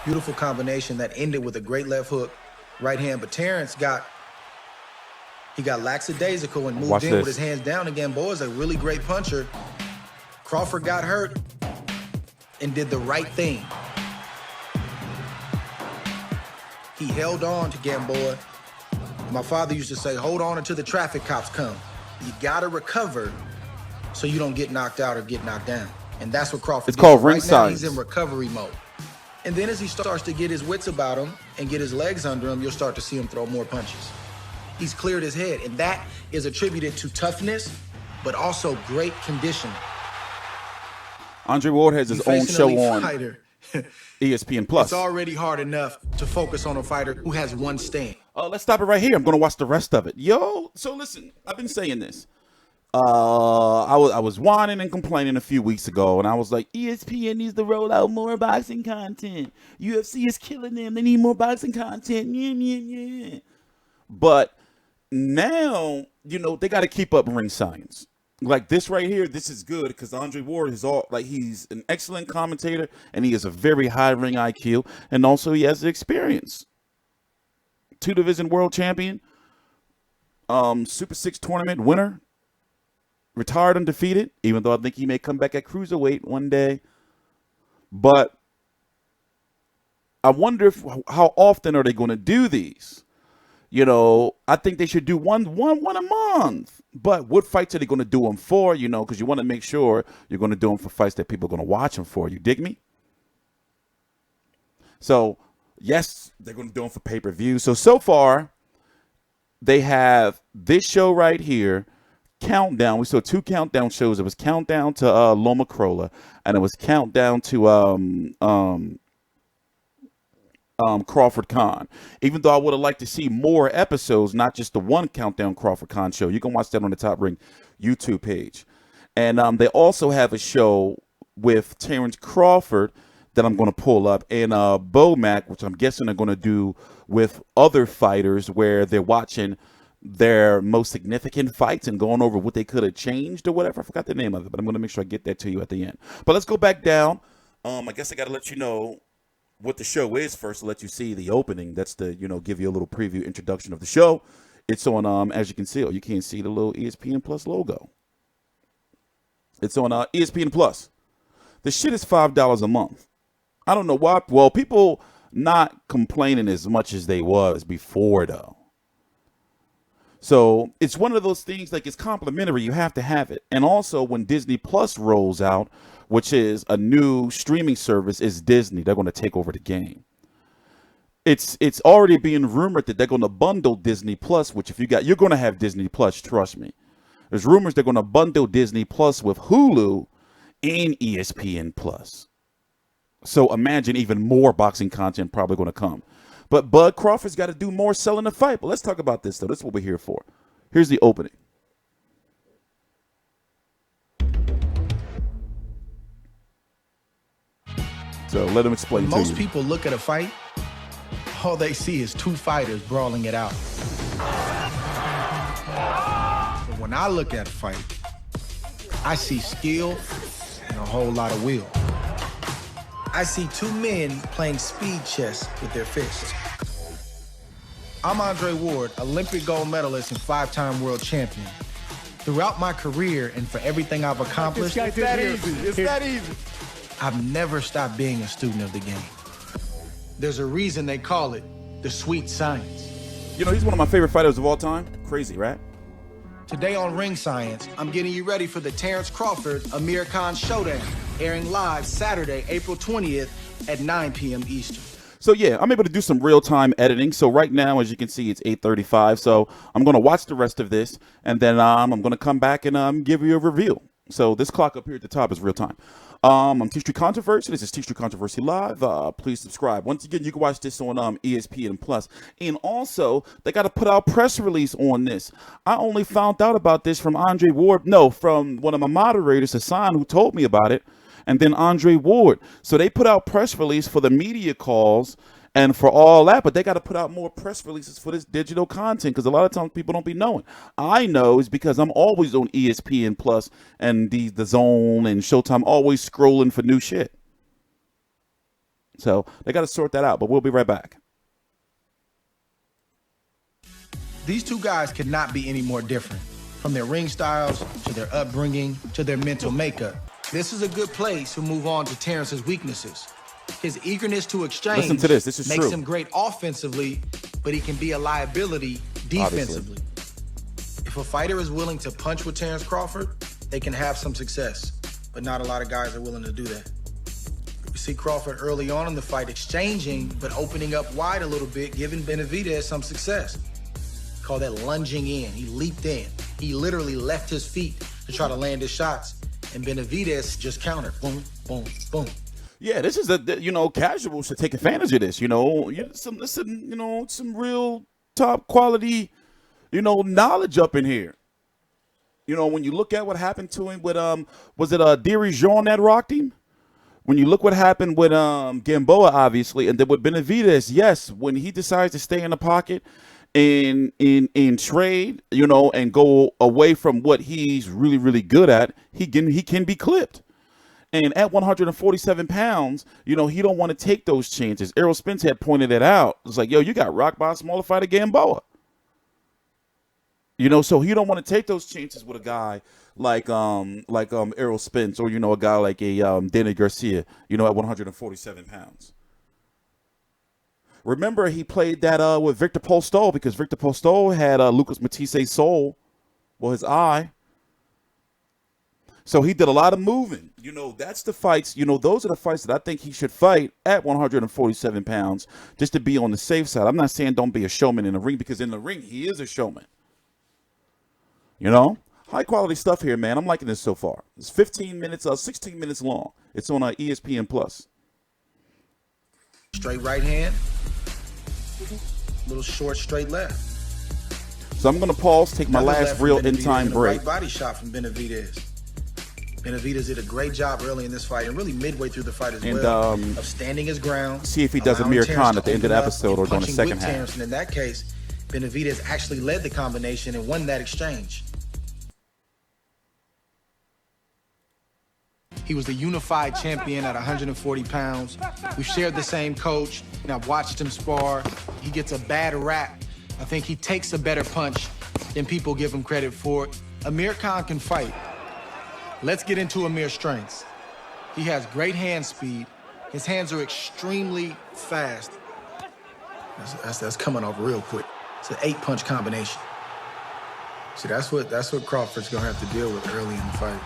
Beautiful combination that ended with a great left hook, right hand. But Terence got lackadaisical and moved in with his hands down again. Boy is a really great puncher. Crawford got hurt and did the right thing. He held on to Gamboa. My father used to say, hold on until the traffic cops come. You gotta recover so you don't get knocked out or get knocked down. And that's what Crawford did. It's called ring right now, he's in recovery mode. And then as he starts to get his wits about him and get his legs under him, you'll start to see him throw more punches. He's cleared his head, and that is attributed to toughness, but also great conditioning. Andre Ward has his own show on ESPN Plus. It's already hard enough to focus on a fighter who has one stand. Let's stop it right here. I'm going to watch the rest of it. So listen, I've been saying this. I was whining and complaining a few weeks ago, and I was like, ESPN needs to roll out more boxing content. UFC is killing them. They need more boxing content. Yeah. But now, they got to keep up ring science. Like this right here, this is good because Andre Ward is he's an excellent commentator, and he has a very high ring IQ, and also he has the experience. 2-division world champion, Super 6 tournament winner. Retired undefeated, even though I think he may come back at cruiserweight one day. But I wonder how often are they going to do these? I think they should do one a month. But what fights are they going to do them for? Because you want to make sure you're going to do them for fights that people are going to watch them for. You dig me? So, yes, they're going to do them for pay-per-view. So far, they have this show right here. Countdown. We saw 2 countdown shows. It was Countdown to Loma Crola, and it was Countdown to Crawford-Khan. Even though I would have liked to see more episodes, not just the one Countdown Crawford-Khan show. You can watch that on the Top Ring YouTube page. And they also have a show with Terence Crawford that I'm going to pull up, and Bomac, which I'm guessing they're going to do with other fighters where they're watching their most significant fights and going over what they could have changed or whatever. I forgot the name of it, but I'm going to make sure I get that to you at the end. But let's go back down. I guess I got to let you know what the show is first to let you see the opening. That's the, give you a little preview introduction of the show. It's on, as you can see, you can't see the little ESPN Plus logo. It's on ESPN Plus. The shit is $5 a month. I don't know why. Well, people not complaining as much as they was before, though. So it's one of those things, like, it's complimentary. You have to have it. And also when Disney Plus rolls out, which is a new streaming service, is Disney. They're going to take over the game. It's already being rumored that they're going to bundle Disney Plus, which you're going to have Disney Plus, trust me. There's rumors they're going to bundle Disney Plus with Hulu and ESPN Plus. So imagine even more boxing content probably going to come. But Bud Crawford's got to do more selling the fight. But let's talk about this, though. That's what we're here for. Here's the opening. So let him explain to you. Most people look at a fight, all they see is 2 fighters brawling it out. But when I look at a fight, I see skill and a whole lot of will. I see 2 men playing speed chess with their fists. I'm Andre Ward, Olympic gold medalist and 5-time world champion. Throughout my career and for everything I've accomplished, It's that easy. I've never stopped being a student of the game. There's a reason they call it the sweet science. He's one of my favorite fighters of all time. Crazy, right? Today on Ring Science, I'm getting you ready for the Terence Crawford Amir Khan Showdown, airing live Saturday, April 20th at 9 p.m. Eastern. So yeah, I'm able to do some real-time editing. So right now, as you can see, it's 8:35. So I'm going to watch the rest of this, and then I'm going to come back and give you a review. So this clock up here at the top is real-time. I'm TstreeT Controversy. This is TstreeT Controversy Live. Please subscribe. Once again, you can watch this on ESPN Plus. And also, they got to put out press release on this. I only found out about this from Andre Ward. No, from one of my moderators, Hassan, who told me about it. And then Andre Ward. So they put out press release for the media calls and for all that, but they got to put out more press releases for this digital content because a lot of times people don't be knowing. I know is because I'm always on ESPN Plus and the Zone and Showtime, always scrolling for new shit. So they got to sort that out, but we'll be right back. These two guys could not be any more different. From their ring styles, to their upbringing, to their mental makeup. This is a good place to move on to Terence's weaknesses. His eagerness to exchange Listen to this is makes true. him great offensively, but he can be a liability defensively. Obviously. If a fighter is willing to punch with Terence Crawford, they can have some success, but not a lot of guys are willing to do that. We see Crawford early on in the fight exchanging, but opening up wide a little bit, giving Benavidez some success. Call that lunging in. He leaped in. He literally left his feet to try to land his shots, and Benavidez just countered. Boom, boom, boom. Yeah, this is casuals should take advantage of this. Some real top quality, knowledge up in here. When you look at what happened to him with was it Dirijon that rocked him? When you look what happened with Gamboa, obviously, and then with Benavidez, yes, when he decides to stay in the pocket and trade, and go away from what he's really, really good at, he can be clipped. And at 147 pounds, he don't want to take those chances. Errol Spence had pointed it out. It's like, yo, you got rocked by a smaller fighter, Gamboa. So he don't want to take those chances with a guy like Errol Spence, or a guy like a Danny Garcia, at 147 pounds. Remember, he played that with Victor Postol, because Victor Postol had Lucas Matisse's soul, his eye. So he did a lot of moving. That's the fights. Those are the fights that I think he should fight at 147 pounds, just to be on the safe side. I'm not saying don't be a showman in the ring, because in the ring, he is a showman. High quality stuff here, man. I'm liking this so far. It's 16 minutes long. It's on ESPN Plus. Straight right hand, little short straight left. So I'm going to pause, take my last real in-time break. Right body shot from Benavidez. Benavidez did a great job early in this fight, and really midway through the fight as well, of standing his ground. See if he does Amir Khan at the end of the episode or during the second half. Terence, and in that case, Benavidez actually led the combination and won that exchange. He was the unified champion at 140 pounds. We've shared the same coach, and I've watched him spar. He gets a bad rap. I think he takes a better punch than people give him credit for. Amir Khan can fight. Let's get into Amir's strengths. He has great hand speed. His hands are extremely fast. That's coming off real quick. It's an 8-punch combination. See, that's what Crawford's gonna have to deal with early in the fight.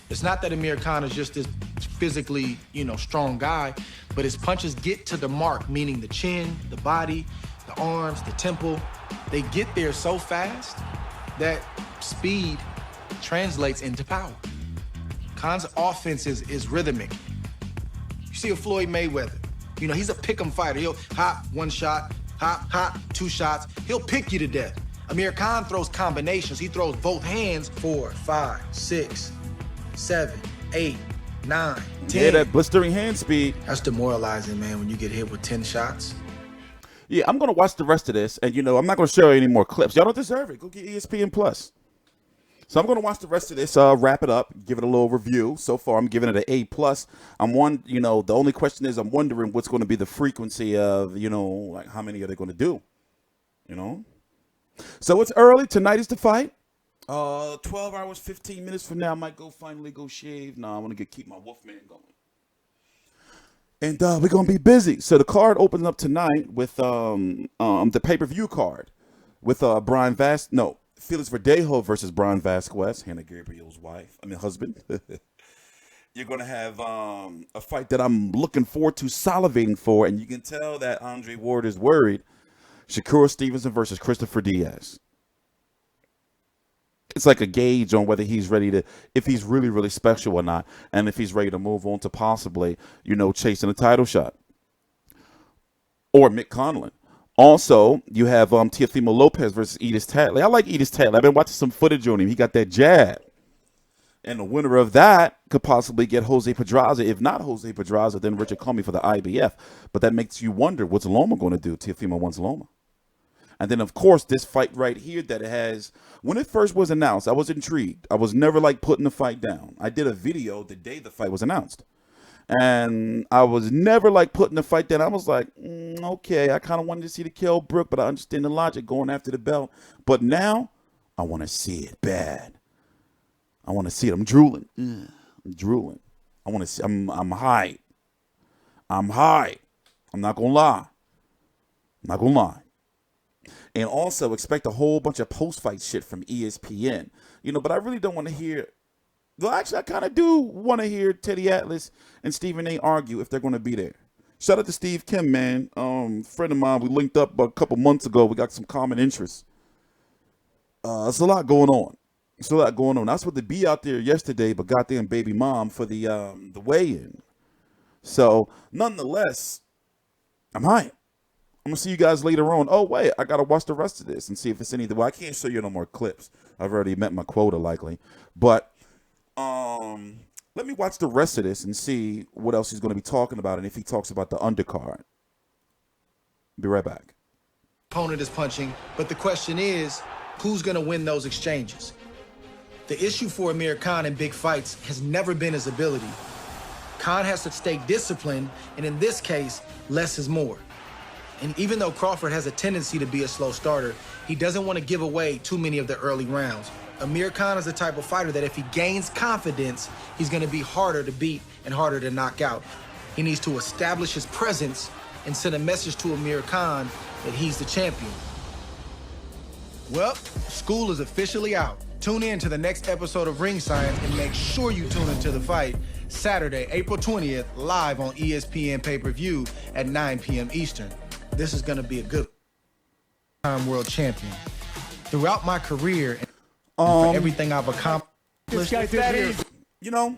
It's not that Amir Khan is just this physically, strong guy, but his punches get to the mark, meaning the chin, the body, the arms, the temple. They get there so fast that speed translates into power. Khan's offense is rhythmic. You see a Floyd Mayweather, he's a pick'em fighter. He'll hop, one shot, hop, 2 shots. He'll pick you to death. Amir Khan throws combinations. He throws both hands, 4, 5, 6, 7, 8, 9, 10. Yeah, that blistering hand speed. That's demoralizing, man, when you get hit with 10 shots. Yeah, I'm going to watch the rest of this, and, I'm not going to show you any more clips. Y'all don't deserve it. Go get ESPN Plus. So I'm going to watch the rest of this, wrap it up, give it a little review. So far, I'm giving it an A+. The only question is I'm wondering what's going to be the frequency of, like how many are they going to do, So it's early. Tonight is the fight. 12 hours, 15 minutes from now, I might finally go shave. No, I want to keep my Wolfman going. And we're going to be busy. So the card opens up tonight with the pay-per-view card with Felix Verdejo versus Brian Vasquez, Hannah Gabriel's husband. You're going to have a fight that I'm looking forward to, salivating for, and you can tell that Andre Ward is worried. Shakur Stevenson versus Christopher Diaz. It's like a gauge on whether he's ready to, if he's really, really special or not, and if he's ready to move on to possibly, chasing a title shot. Or Mick Conlon. Also, you have Teofimo Lopez versus Edis Tatley. I like Edis Tatley. I've been watching some footage on him. He got that jab. And the winner of that could possibly get Jose Pedraza. If not Jose Pedraza, then Richard Comey for the IBF. But that makes you wonder, what's Loma going to do? Teofimo wants Loma. And then, of course, this fight right here that it has, when it first was announced, I was intrigued. I was never putting the fight down. I did a video the day the fight was announced. And I was never like putting the fight down. I was like, okay, I kind of wanted to see the Kell Brook, but I understand the logic going after the belt. But now I want to see it bad. I want to see it. I'm drooling. I'm drooling. I want to see. I'm high. I'm high. I'm not gonna lie. I'm not gonna lie. And also expect a whole bunch of post-fight shit from ESPN. But I really don't want to hear. Well, actually, I kind of do want to hear Teddy Atlas and Stephen A. argue if they're going to be there. Shout out to Steve Kim, man. Friend of mine. We linked up a couple months ago. We got some common interests. There's a lot going on. There's a lot going on. I was supposed to be out there yesterday, but goddamn baby mom for the weigh-in. So, nonetheless, I'm hyped. I'm going to see you guys later on. Oh, wait, I got to watch the rest of this and see if it's anything. Well, I can't show you no more clips. I've already met my quota, likely. But let me watch the rest of this and see what else he's going to be talking about and if he talks about the undercard. Be right back. Opponent is punching, but the question is, who's going to win those exchanges? The issue for Amir Khan in big fights has never been his ability. Khan has to stay disciplined, and in this case, less is more. And even though Crawford has a tendency to be a slow starter, he doesn't want to give away too many of the early rounds. Amir Khan is the type of fighter that if he gains confidence, he's going to be harder to beat and harder to knock out. He needs to establish his presence and send a message to Amir Khan that he's the champion. Well, school is officially out. Tune in to the next episode of Ring Science and make sure you tune into the fight Saturday, April 20th, live on ESPN Pay-Per-View at 9 p.m. Eastern. This is going to be a good time world champion. Throughout my career and for everything I've accomplished, This guy did here.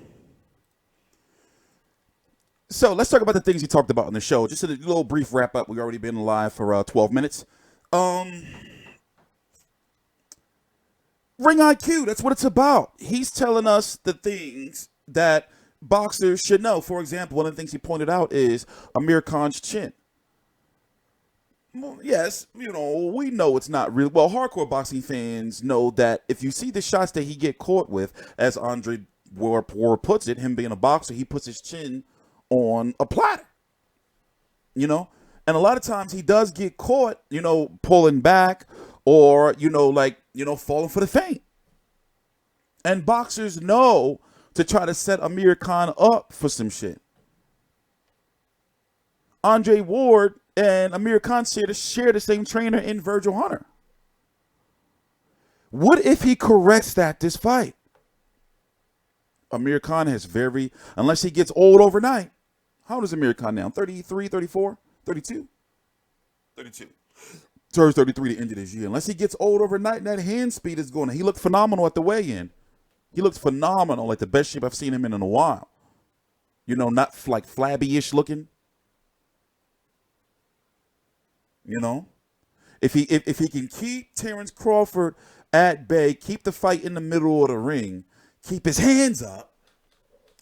So let's talk about the things he talked about on the show. Just a little brief wrap up. We've already been live for 12 minutes. Ring IQ, that's what it's about. He's telling us the things that boxers should know. For example, one of the things he pointed out is Amir Khan's chin. Well, yes, we know it's not real. Well, hardcore boxing fans know that if you see the shots that he get caught with, as Andre Ward puts it, him being a boxer, he puts his chin on a platter. And a lot of times he does get caught, pulling back or, falling for the feint. And boxers know to try to set Amir Khan up for some shit. Andre Ward and Amir Khan share the same trainer in Virgil Hunter. What if he corrects that this fight? Amir Khan has unless he gets old overnight. How old is Amir Khan now? 33, 34, 32? 32. Turns 33 to end of this year. Unless he gets old overnight and that hand speed is going. He looked phenomenal at the weigh-in. He looked phenomenal, like the best shape I've seen him in a while. Not like flabby-ish looking. If he can keep Terence Crawford at bay, keep the fight in the middle of the ring, keep his hands up,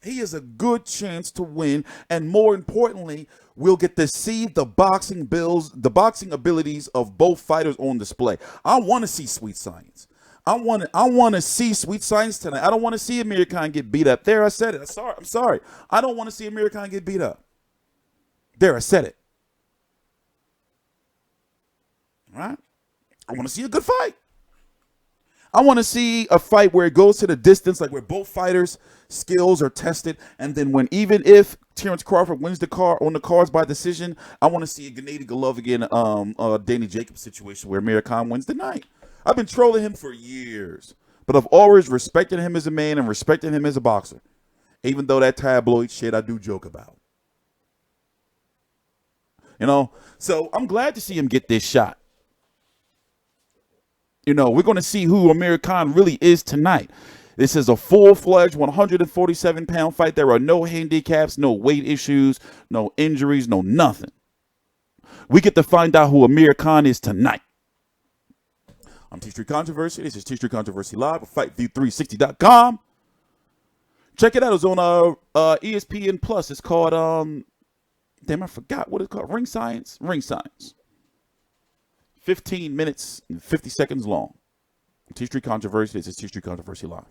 he has a good chance to win. And more importantly, we'll get to see the boxing abilities of both fighters on display. I want to see Sweet Science. I want to see Sweet Science tonight. I don't want to see Amir Khan get beat up. There, I said it. I'm sorry. I don't want to see Amir Khan get beat up. There, I said it. All right? I want to see a good fight. I want to see a fight where it goes to the distance, like where both fighters' skills are tested, and then even if Terence Crawford wins on the cards by decision, I want to see a Gennady Golovkin, Danny Jacobs situation where Amir Khan wins the night. I've been trolling him for years, but I've always respected him as a man and respected him as a boxer, even though that tabloid shit I do joke about. So I'm glad to see him get this shot. We're going to see who Amir Khan really is tonight. This is a full-fledged 147-pound fight. There are no handicaps, no weight issues, no injuries, no nothing. We get to find out who Amir Khan is tonight. I'm TstreeT Controversy. This is TstreeT Controversy Live at FightView360.com. Check it out. It's on ESPN Plus. It's called, I forgot what it's called. Ring Science. 15 minutes and 50 seconds long. TstreeT Controversy. This is TstreeT Controversy Live.